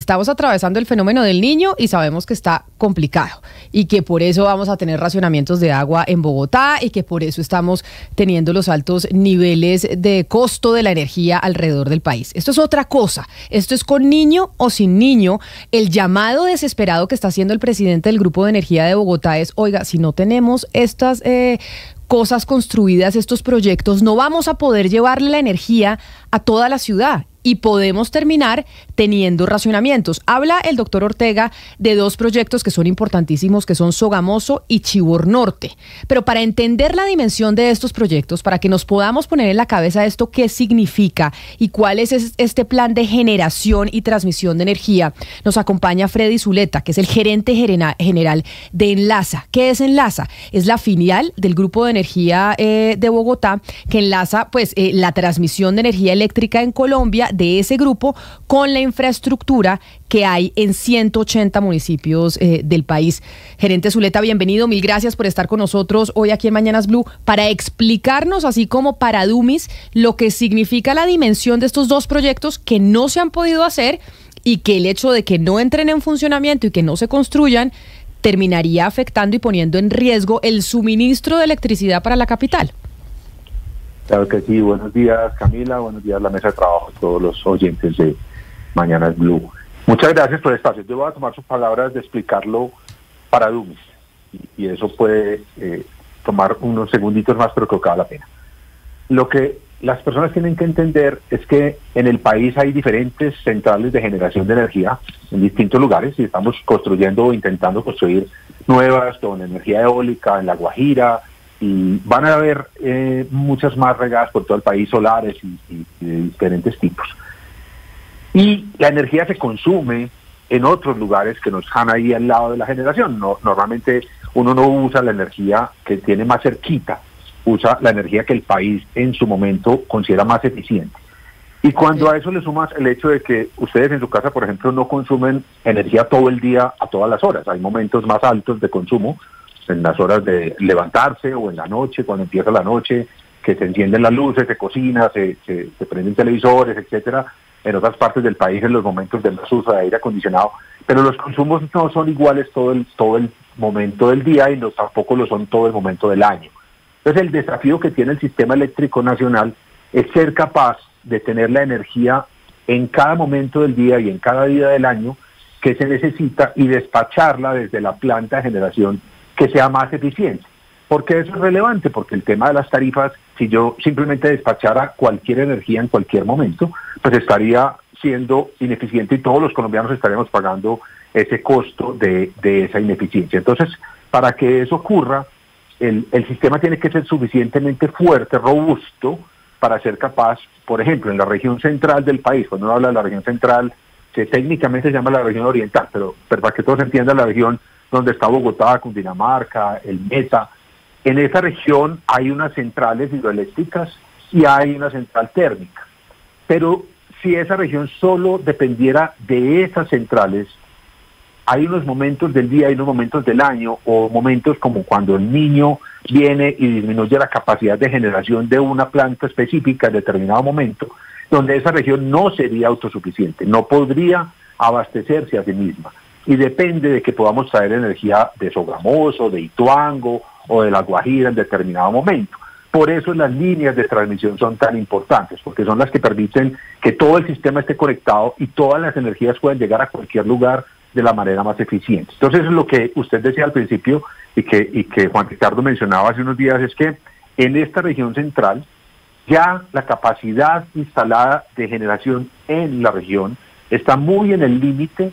estamos atravesando el fenómeno del Niño y sabemos que está complicado y que por eso vamos a tener racionamientos de agua en Bogotá y que por eso estamos teniendo los altos niveles de costo de la energía alrededor del país. Esto es otra cosa. Esto es con Niño o sin Niño. El llamado desesperado que está haciendo el presidente del Grupo de Energía de Bogotá es, oiga, si no tenemos estas cosas construidas, estos proyectos, no vamos a poder llevarle la energía a toda la ciudad y podemos terminar teniendo racionamientos. Habla el doctor Ortega de dos proyectos que son importantísimos, que son Sogamoso y Chivor Norte. Pero para entender la dimensión de estos proyectos, para que nos podamos poner en la cabeza esto, qué significa y cuál es este plan de generación y transmisión de energía, nos acompaña Freddy Zuleta, que es el gerente general de Enlaza. ¿Qué es Enlaza? Es la filial del Grupo de Energía de Bogotá, que enlaza pues la transmisión de energía eléctrica en Colombia de ese grupo con la infraestructura que hay en 180 municipios del país. Gerente Zuleta, bienvenido, mil gracias por estar con nosotros hoy aquí en Mañanas Blue para explicarnos, así como para Dummies, lo que significa la dimensión de estos dos proyectos que no se han podido hacer y que el hecho de que no entren en funcionamiento y que no se construyan terminaría afectando y poniendo en riesgo el suministro de electricidad para la capital. Claro que sí, buenos días Camila, buenos días la mesa de trabajo, a todos los oyentes de Mañanas Blue. Muchas gracias por el espacio. Yo voy a tomar sus palabras de explicarlo para Dummies y eso puede tomar unos segunditos más, pero creo que vale la pena. Lo que las personas tienen que entender es que en el país hay diferentes centrales de generación de energía en distintos lugares y estamos construyendo o intentando construir nuevas con energía eólica en La Guajira, y van a haber muchas más regadas por todo el país, solares y de diferentes tipos. Y la energía se consume en otros lugares que no están ahí al lado de la generación. Normalmente uno no usa la energía que tiene más cerquita, usa la energía que el país en su momento considera más eficiente. Y cuando a eso le sumas el hecho de que ustedes en su casa, por ejemplo, no consumen energía todo el día a todas las horas, hay momentos más altos de consumo, en las horas de levantarse o en la noche, cuando empieza la noche, que se encienden las luces, se cocina, se prenden televisores, etcétera, en otras partes del país en los momentos de más uso de aire acondicionado, pero los consumos no son iguales todo el momento del día y tampoco lo son todo el momento del año. Entonces el desafío que tiene el sistema eléctrico nacional es ser capaz de tener la energía en cada momento del día y en cada día del año que se necesita y despacharla desde la planta de generación que sea más eficiente. ¿Por qué eso es relevante? Porque el tema de las tarifas, si yo simplemente despachara cualquier energía en cualquier momento, pues estaría siendo ineficiente y todos los colombianos estaríamos pagando ese costo de esa ineficiencia. Entonces, para que eso ocurra, el sistema tiene que ser suficientemente fuerte, robusto, para ser capaz, por ejemplo, en la región central del país, cuando uno habla de la región central, que técnicamente se llama la región oriental, pero para que todos entiendan, la región donde está Bogotá, Cundinamarca, el Meta. En esa región hay unas centrales hidroeléctricas y hay una central térmica. Pero si esa región solo dependiera de esas centrales, hay unos momentos del día, hay unos momentos del año, o momentos como cuando el Niño viene y disminuye la capacidad de generación de una planta específica en determinado momento, donde esa región no sería autosuficiente, no podría abastecerse a sí misma. Y depende de que podamos traer energía de Sogamoso, de Ituango o de La Guajira en determinado momento. Por eso las líneas de transmisión son tan importantes, porque son las que permiten que todo el sistema esté conectado y todas las energías puedan llegar a cualquier lugar de la manera más eficiente. Entonces, lo que usted decía al principio y que Juan Ricardo mencionaba hace unos días es que en esta región central ya la capacidad instalada de generación en la región está muy en el límite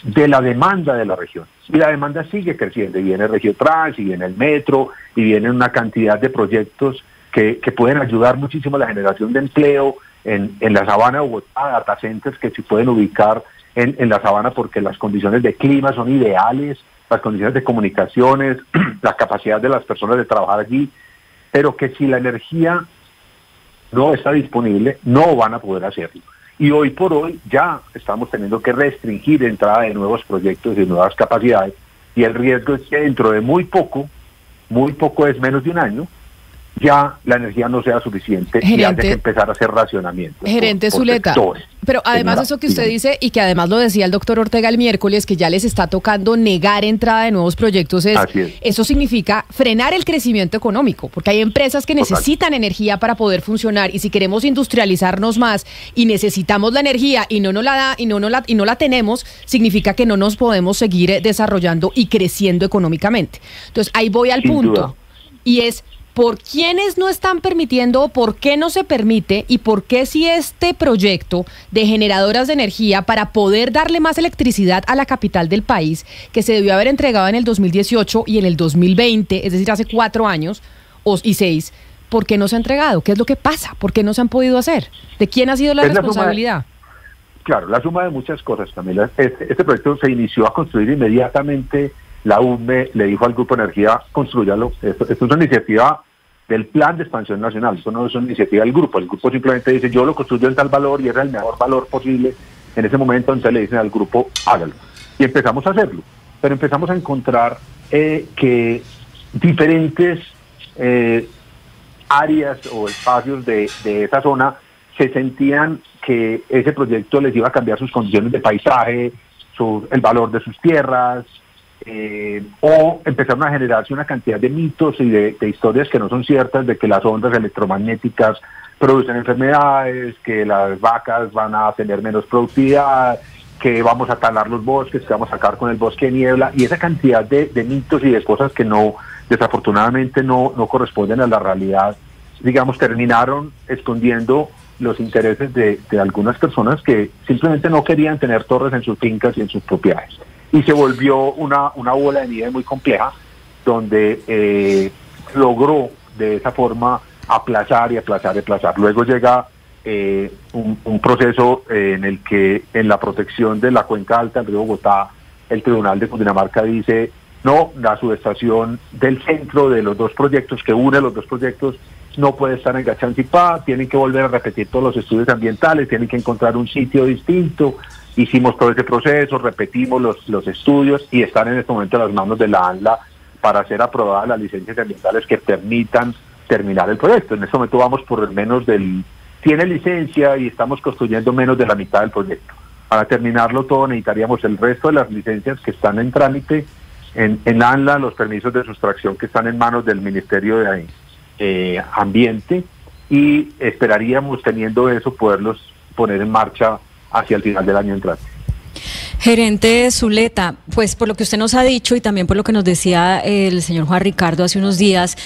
de la demanda de la región. Y la demanda sigue creciendo, y viene Regiotrans, y viene el metro, y viene una cantidad de proyectos que pueden ayudar muchísimo a la generación de empleo en la sabana de Bogotá, data centers que se pueden ubicar en la sabana porque las condiciones de clima son ideales, las condiciones de comunicaciones, la capacidad de las personas de trabajar allí, pero que si la energía no está disponible, no van a poder hacerlo. Y hoy por hoy ya estamos teniendo que restringir entrada de nuevos proyectos y nuevas capacidades, y el riesgo es que dentro de muy poco es menos de un año, ya la energía no sea suficiente y haya que empezar a hacer racionamientos. Gerente Zuleta, pero además eso que usted dice, y que además lo decía el doctor Ortega el miércoles, que ya les está tocando negar entrada de nuevos proyectos, eso significa frenar el crecimiento económico, porque hay empresas que necesitan energía para poder funcionar, y si queremos industrializarnos más y necesitamos la energía y no la tenemos, significa que no nos podemos seguir desarrollando y creciendo económicamente. Entonces ahí voy al punto, y es: ¿por quiénes no están permitiendo, o por qué no se permite, y por qué si este proyecto de generadoras de energía para poder darle más electricidad a la capital del país, que se debió haber entregado en el 2018 y en el 2020, es decir, hace 4 años y 6, ¿por qué no se ha entregado? ¿Qué es lo que pasa? ¿Por qué no se han podido hacer? ¿De quién ha sido la responsabilidad? Claro, la suma de muchas cosas, Camila. Este proyecto se inició a construir inmediatamente. La UME le dijo al Grupo Energía: construyalo. Esto es una iniciativa del Plan de Expansión Nacional, esto no es una iniciativa del grupo. El grupo simplemente dice: yo lo construyo en tal valor y era el mejor valor posible en ese momento. Entonces le dicen al grupo: hágalo. Y empezamos a hacerlo, pero empezamos a encontrar que diferentes áreas o espacios de esa zona se sentían que ese proyecto les iba a cambiar sus condiciones de paisaje, el valor de sus tierras, o empezaron a generarse una cantidad de mitos y de historias que no son ciertas, de que las ondas electromagnéticas producen enfermedades, que las vacas van a tener menos productividad, que vamos a talar los bosques, que vamos a acabar con el bosque de niebla, y esa cantidad de mitos y de cosas que desafortunadamente no corresponden a la realidad, digamos, terminaron escondiendo los intereses de algunas personas que simplemente no querían tener torres en sus fincas y en sus propiedades. Y se volvió una bola de nieve muy compleja, donde logró de esa forma aplazar y aplazar y aplazar. Luego llega un proceso en el que, en la protección de la cuenca alta del río Bogotá, el Tribunal de Cundinamarca dice: no, la subestación del centro de los dos proyectos, que une los dos proyectos, no puede estar en Gachanzipá, tienen que volver a repetir todos los estudios ambientales, tienen que encontrar un sitio distinto. Hicimos todo ese proceso, repetimos los estudios, y están en este momento en las manos de la ANLA para ser aprobadas las licencias ambientales que permitan terminar el proyecto. En este momento vamos por menos tiene licencia y estamos construyendo menos de la mitad del proyecto. Para terminarlo todo necesitaríamos el resto de las licencias que están en trámite en la ANLA, los permisos de sustracción que están en manos del Ministerio de Ambiente, y esperaríamos, teniendo eso, poderlos poner en marcha hacia el final del año entrante. Gerente Zuleta, pues por lo que usted nos ha dicho y también por lo que nos decía el señor Juan Ricardo hace unos días,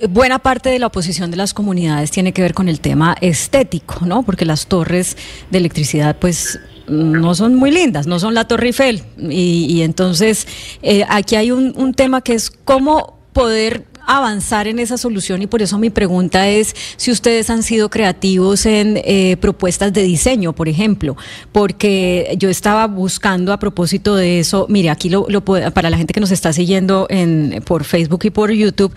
buena parte de la oposición de las comunidades tiene que ver con el tema estético, ¿no? Porque las torres de electricidad, pues, no son muy lindas, no son la Torre Eiffel, y entonces aquí hay un tema que es cómo poder avanzar en esa solución, y por eso mi pregunta es si ustedes han sido creativos en propuestas de diseño, por ejemplo, porque yo estaba buscando a propósito de eso. Mire, aquí para la gente que nos está siguiendo por Facebook y por YouTube,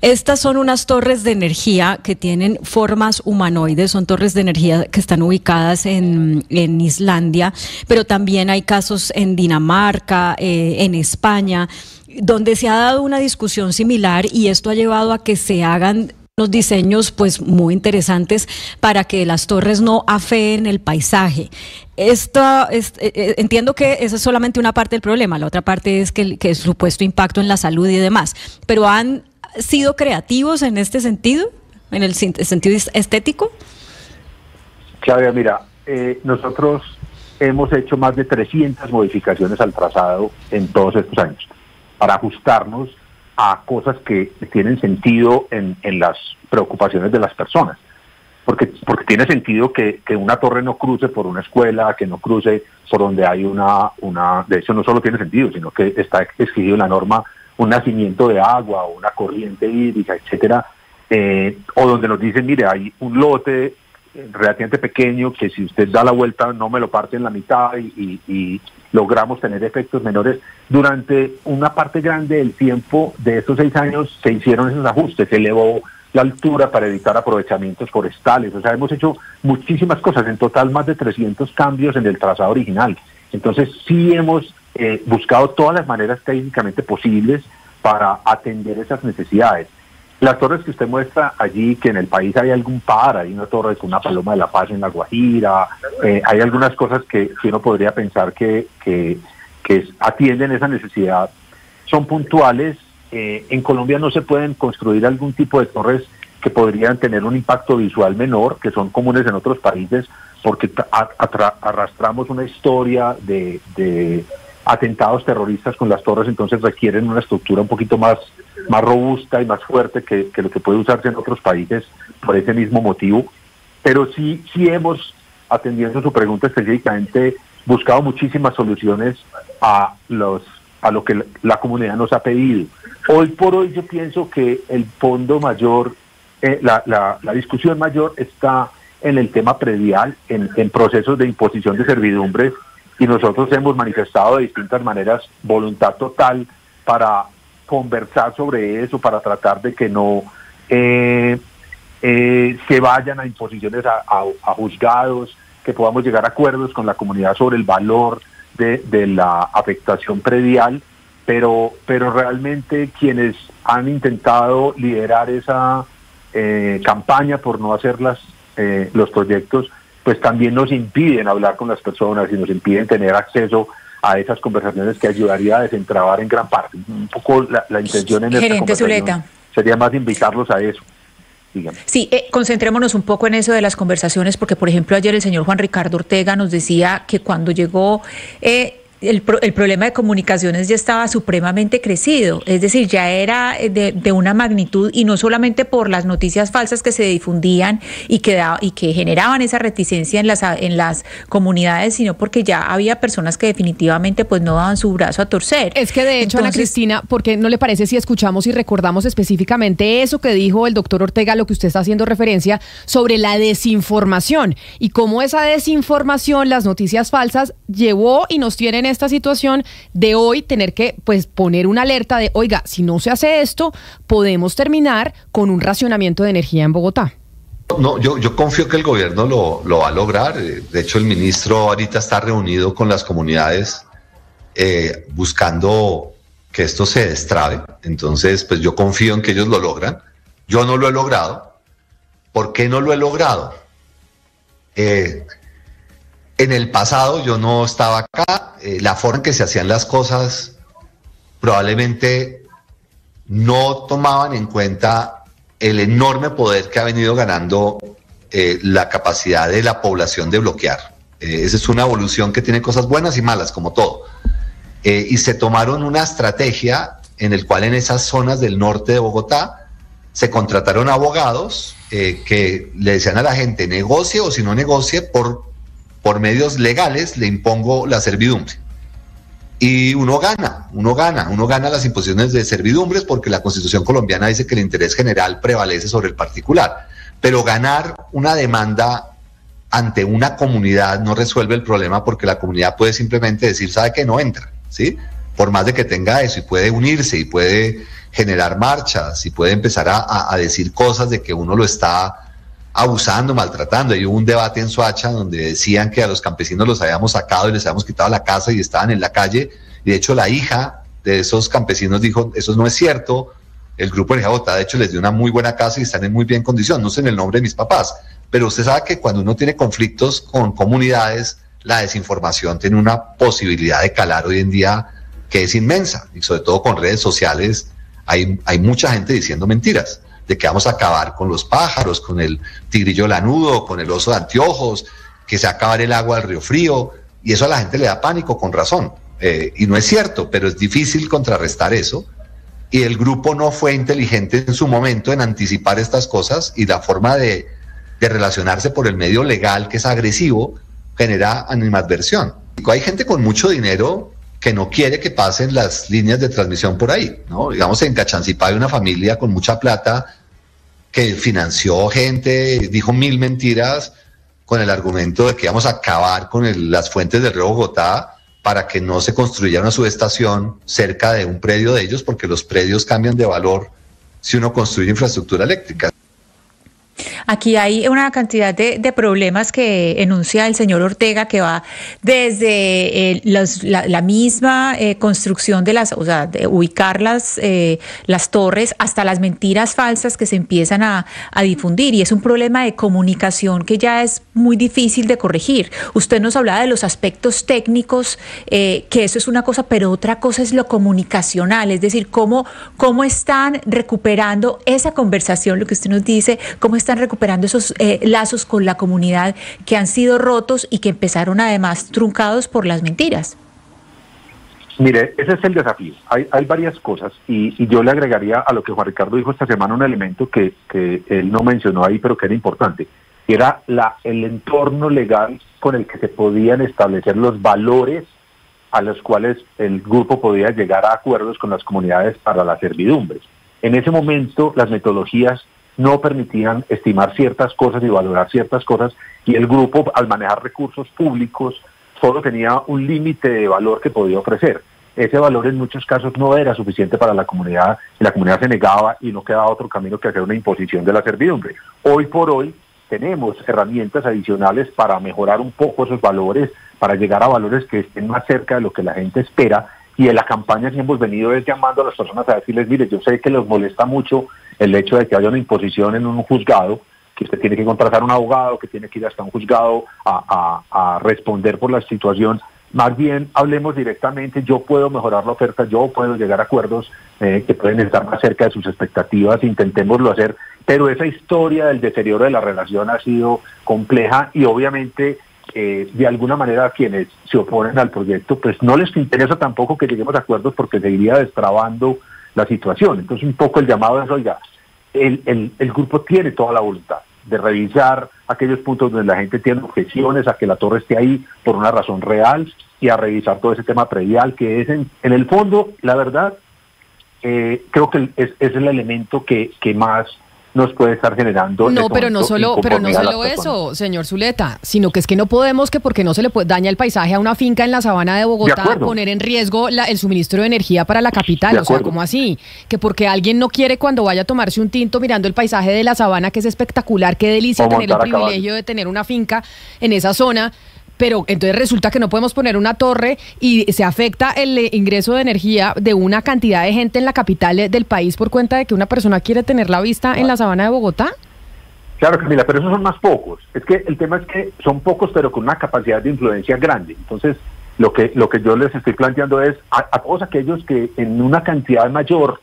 estas son unas torres de energía que tienen formas humanoides, son torres de energía que están ubicadas en Islandia, pero también hay casos en Dinamarca, en España, donde se ha dado una discusión similar, y esto ha llevado a que se hagan unos diseños pues muy interesantes para que las torres no afeen el paisaje. Entiendo que esa es solamente una parte del problema, la otra parte es que el supuesto impacto en la salud y demás, pero ¿han sido creativos en este sentido, en el sentido estético? Claudia, mira, nosotros hemos hecho más de 300 modificaciones al trazado en todos estos años, para ajustarnos a cosas que tienen sentido en las preocupaciones de las personas. Porque tiene sentido que una torre no cruce por una escuela, que no cruce por donde hay de hecho no solo tiene sentido, sino que está exigido en la norma un nacimiento de agua o una corriente hídrica, etcétera, o donde nos dicen: mire, hay un lote relativamente pequeño que si usted da la vuelta no me lo parte en la mitad, y logramos tener efectos menores. Durante una parte grande del tiempo de estos 6 años se hicieron esos ajustes, se elevó la altura para evitar aprovechamientos forestales, o sea, hemos hecho muchísimas cosas, en total más de 300 cambios en el trazado original. Entonces sí hemos buscado todas las maneras técnicamente posibles para atender esas necesidades. Las torres que usted muestra allí, que en el país hay algún par, hay una torre con una paloma de la paz en La Guajira, hay algunas cosas que uno podría pensar que atienden esa necesidad, son puntuales. En Colombia no se pueden construir algún tipo de torres que podrían tener un impacto visual menor, que son comunes en otros países, porque arrastramos una historia de atentados terroristas con las torres, entonces requieren una estructura un poquito más robusta y más fuerte que lo que puede usarse en otros países por ese mismo motivo. Pero sí hemos, atendiendo su pregunta específicamente, buscado muchísimas soluciones a lo que la comunidad nos ha pedido. Hoy por hoy yo pienso que el fondo mayor, la discusión mayor está en el tema predial, en procesos de imposición de servidumbres, y nosotros hemos manifestado de distintas maneras voluntad total para conversar sobre eso, para tratar de que no se vayan a imposiciones a juzgados, que podamos llegar a acuerdos con la comunidad sobre el valor de la afectación predial, pero realmente quienes han intentado liderar esa campaña por no hacer los proyectos, pues también nos impiden hablar con las personas y nos impiden tener acceso a esas conversaciones que ayudaría a desentrabar en gran parte. Un poco la intención en esta Gerente conversación Zuleta sería más invitarlos a eso. Dígame. Sí, concentrémonos un poco en eso de las conversaciones, porque por ejemplo ayer el señor Juan Ricardo Ortega nos decía que cuando llegó el problema de comunicaciones ya estaba supremamente crecido, es decir, ya era de una magnitud, y no solamente por las noticias falsas que se difundían y que generaban esa reticencia en las comunidades, sino porque ya había personas que definitivamente pues no daban su brazo a torcer. Es que de hecho, Ana Cristina, ¿por qué no le parece si escuchamos y recordamos específicamente eso que dijo el doctor Ortega, lo que usted está haciendo referencia sobre la desinformación y cómo esa desinformación, las noticias falsas, llevó y nos tiene en esta situación de hoy tener que pues poner una alerta de, oiga, si no se hace esto, podemos terminar con un racionamiento de energía en Bogotá? No, yo confío que el gobierno lo va a lograr. De hecho, el ministro ahorita está reunido con las comunidades buscando que esto se destrabe. Entonces, pues yo confío en que ellos lo logran. Yo no lo he logrado. ¿Por qué no lo he logrado? En el pasado yo no estaba acá, la forma en que se hacían las cosas probablemente no tomaban en cuenta el enorme poder que ha venido ganando la capacidad de la población de bloquear. Esa es una evolución que tiene cosas buenas y malas, como todo. Y se tomaron una estrategia en el cual en esas zonas del norte de Bogotá se contrataron abogados que le decían a la gente, negocie o si no negocie, por medios legales le impongo la servidumbre. Y uno gana las imposiciones de servidumbres porque la Constitución colombiana dice que el interés general prevalece sobre el particular. Pero ganar una demanda ante una comunidad no resuelve el problema, porque la comunidad puede simplemente decir, sabe que no entra, ¿sí? Por más de que tenga eso, y puede unirse y puede generar marchas y puede empezar a decir cosas de que uno lo está abusando, maltratando. Y hubo un debate en Soacha donde decían que a los campesinos los habíamos sacado y les habíamos quitado la casa y estaban en la calle, y de hecho la hija de esos campesinos dijo, eso no es cierto, el grupo de Bogotá de hecho les dio una muy buena casa y están en muy bien condición, no sé en el nombre de mis papás, pero usted sabe que cuando uno tiene conflictos con comunidades, la desinformación tiene una posibilidad de calar hoy en día que es inmensa, y sobre todo con redes sociales hay mucha gente diciendo mentiras, de que vamos a acabar con los pájaros, con el tigrillo lanudo, con el oso de anteojos, que se va a acabar el agua del río frío, y eso a la gente le da pánico con razón, y no es cierto, pero es difícil contrarrestar eso, y el grupo no fue inteligente en su momento en anticipar estas cosas, y la forma de relacionarse por el medio legal, que es agresivo, genera animadversión. Hay gente con mucho dinero que no quiere que pasen las líneas de transmisión por ahí, ¿no? Digamos, en Cachancipá hay una familia con mucha plata que financió gente, dijo 1000 mentiras con el argumento de que íbamos a acabar con las fuentes del río Bogotá para que no se construyera una subestación cerca de un predio de ellos, porque los predios cambian de valor si uno construye infraestructura eléctrica. Aquí hay una cantidad de problemas que enuncia el señor Ortega, que va desde la misma construcción de las, o sea, de ubicar las torres, hasta las mentiras falsas que se empiezan a difundir, y es un problema de comunicación que ya es muy difícil de corregir. Usted nos hablaba de los aspectos técnicos, que eso es una cosa, pero otra cosa es lo comunicacional, es decir, cómo están recuperando esa conversación, lo que usted nos dice, cómo están recuperando esos lazos con la comunidad que han sido rotos y que empezaron además truncados por las mentiras. Mire, ese es el desafío. Hay varias cosas y yo le agregaría a lo que Juan Ricardo dijo esta semana un elemento que él no mencionó ahí, pero que era importante, que era el entorno legal con el que se podían establecer los valores a los cuales el grupo podía llegar a acuerdos con las comunidades para las servidumbres. En ese momento las metodologías no permitían estimar ciertas cosas y valorar ciertas cosas, y el grupo, al manejar recursos públicos, solo tenía un límite de valor que podía ofrecer. Ese valor en muchos casos no era suficiente para la comunidad, y la comunidad se negaba y no quedaba otro camino que hacer una imposición de la servidumbre. Hoy por hoy tenemos herramientas adicionales para mejorar un poco esos valores, para llegar a valores que estén más cerca de lo que la gente espera, y en la campaña que hemos venido es llamando a las personas a decirles, mire, yo sé que les molesta mucho el hecho de que haya una imposición en un juzgado, que usted tiene que contratar un abogado, que tiene que ir hasta un juzgado a responder por la situación. Más bien hablemos directamente, yo puedo mejorar la oferta, yo puedo llegar a acuerdos que pueden estar más cerca de sus expectativas, intentémoslo hacer, pero esa historia del deterioro de la relación ha sido compleja, y obviamente de alguna manera a quienes se oponen al proyecto pues no les interesa tampoco que lleguemos a acuerdos, porque seguiría destrabando la situación. Entonces un poco el llamado es, oiga, el grupo tiene toda la voluntad de revisar aquellos puntos donde la gente tiene objeciones a que la torre esté ahí por una razón real, y a revisar todo ese tema predial, que es en el fondo, la verdad, creo que es el elemento que más nos puede estar generando. No, pero no solo eso, señor Zuleta, sino que es que no podemos, que porque no se le daña el paisaje a una finca en la sabana de Bogotá, poner en riesgo el suministro de energía para la capital. O sea, ¿cómo así? Que porque alguien no quiere, cuando vaya a tomarse un tinto mirando el paisaje de la sabana, que es espectacular, qué delicia tener el privilegio de tener una finca en esa zona, pero entonces resulta que no podemos poner una torre y se afecta el ingreso de energía de una cantidad de gente en la capital del país por cuenta de que una persona quiere tener la vista en la sabana de Bogotá. Claro, Camila, pero esos son más pocos. Es que el tema es que son pocos, pero con una capacidad de influencia grande. Entonces, lo que yo les estoy planteando es a todos aquellos que en una cantidad mayor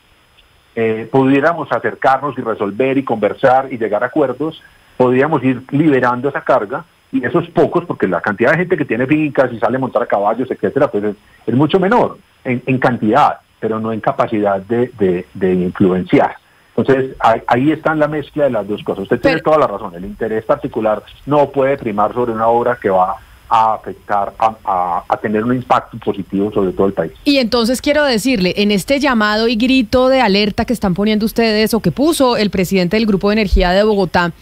pudiéramos acercarnos y resolver y conversar y llegar a acuerdos, podríamos ir liberando esa carga. Y esos pocos, porque la cantidad de gente que tiene fincas y sale a montar a caballos, etcétera, pues es mucho menor en cantidad, pero no en capacidad de influenciar. Entonces, ahí está la mezcla de las dos cosas. Usted tiene toda la razón, el interés particular no puede primar sobre una obra que va a afectar, a tener un impacto positivo sobre todo el país. Y entonces quiero decirle, en este llamado y grito de alerta que están poniendo ustedes, o que puso el presidente del Grupo de Energía de Bogotá,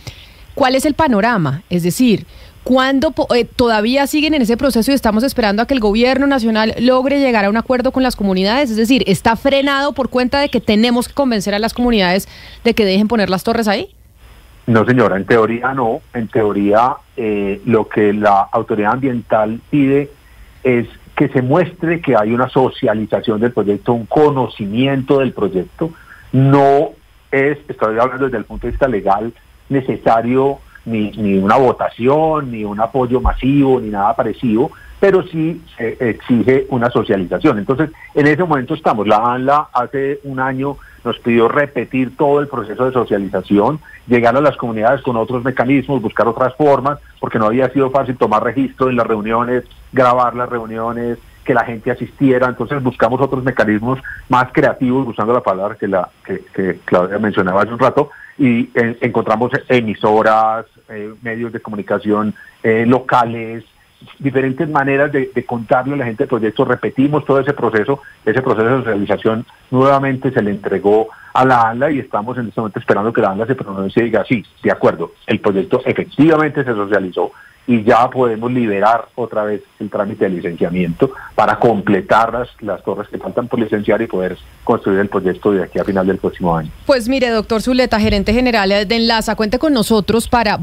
¿cuál es el panorama? Es decir, ¿cuándo todavía siguen en ese proceso y estamos esperando a que el gobierno nacional logre llegar a un acuerdo con las comunidades? Es decir, ¿está frenado por cuenta de que tenemos que convencer a las comunidades de que dejen poner las torres ahí? No, señora, en teoría no. En teoría lo que la autoridad ambiental pide es que se muestre que hay una socialización del proyecto, un conocimiento del proyecto. No es, estoy hablando desde el punto de vista legal, necesario ni una votación, ni un apoyo masivo, ni nada parecido, pero sí se exige una socialización. Entonces, en ese momento estamos. La ANLA hace un año nos pidió repetir todo el proceso de socialización, llegar a las comunidades con otros mecanismos, buscar otras formas, porque no había sido fácil tomar registro en las reuniones, grabar las reuniones, que la gente asistiera. Entonces buscamos otros mecanismos más creativos, usando la palabra que Claudia mencionaba hace un rato, y encontramos emisoras, medios de comunicación locales, diferentes maneras de contarle a la gente el proyecto. Repetimos todo ese proceso de socialización. Nuevamente se le entregó a la ANLA y estamos en este momento esperando que la ANLA se pronuncie y diga sí, de acuerdo, el proyecto efectivamente se socializó y ya podemos liberar otra vez el trámite de licenciamiento para completar las torres que faltan por licenciar y poder construir el proyecto de aquí a final del próximo año. Pues mire, doctor Zuleta, gerente general de Enlaza, cuente con nosotros para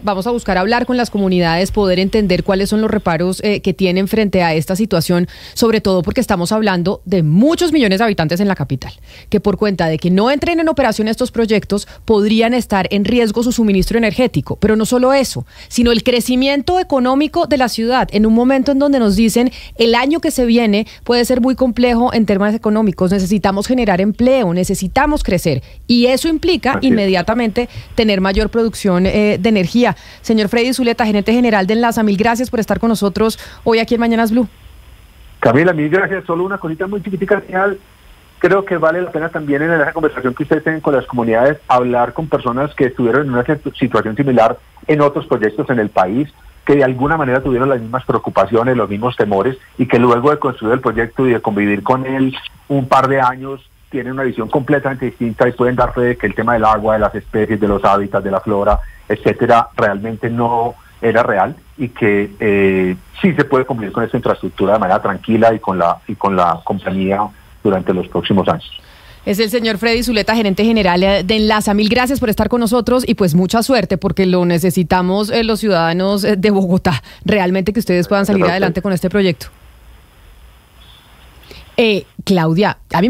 vamos a buscar hablar con las comunidades, poder entender cuáles son los reparos que tienen frente a esta situación, sobre todo porque estamos hablando de muchos millones de habitantes en la capital, que por cuenta de que no entren en operación estos proyectos, podrían estar en riesgo su suministro energético. Pero no solo eso, sino el crecimiento económico de la ciudad, en un momento en donde nos dicen el año que se viene puede ser muy complejo en temas económicos, necesitamos generar empleo, necesitamos crecer, y eso implica inmediatamente tener mayor producción de energía. Señor Freddy Zuleta, gerente general de Enlaza, mil gracias por estar con nosotros hoy aquí en Mañanas Blue. Camila, mil gracias. Solo una cosita muy chiquitica al final. Creo que vale la pena también en esa conversación que ustedes tienen con las comunidades hablar con personas que estuvieron en una situación similar en otros proyectos en el país, que de alguna manera tuvieron las mismas preocupaciones, los mismos temores, y que luego de construir el proyecto y de convivir con él un par de años tienen una visión completamente distinta y pueden dar fe de que el tema del agua, de las especies, de los hábitats, de la flora, etcétera, realmente no era real, y que sí se puede convivir con esta infraestructura de manera tranquila y con la compañía durante los próximos años. Es el señor Freddy Zuleta, gerente general de Enlaza. Mil gracias por estar con nosotros y pues mucha suerte, porque lo necesitamos los ciudadanos de Bogotá. Realmente que ustedes puedan salir adelante con este proyecto. Claudia, a mí me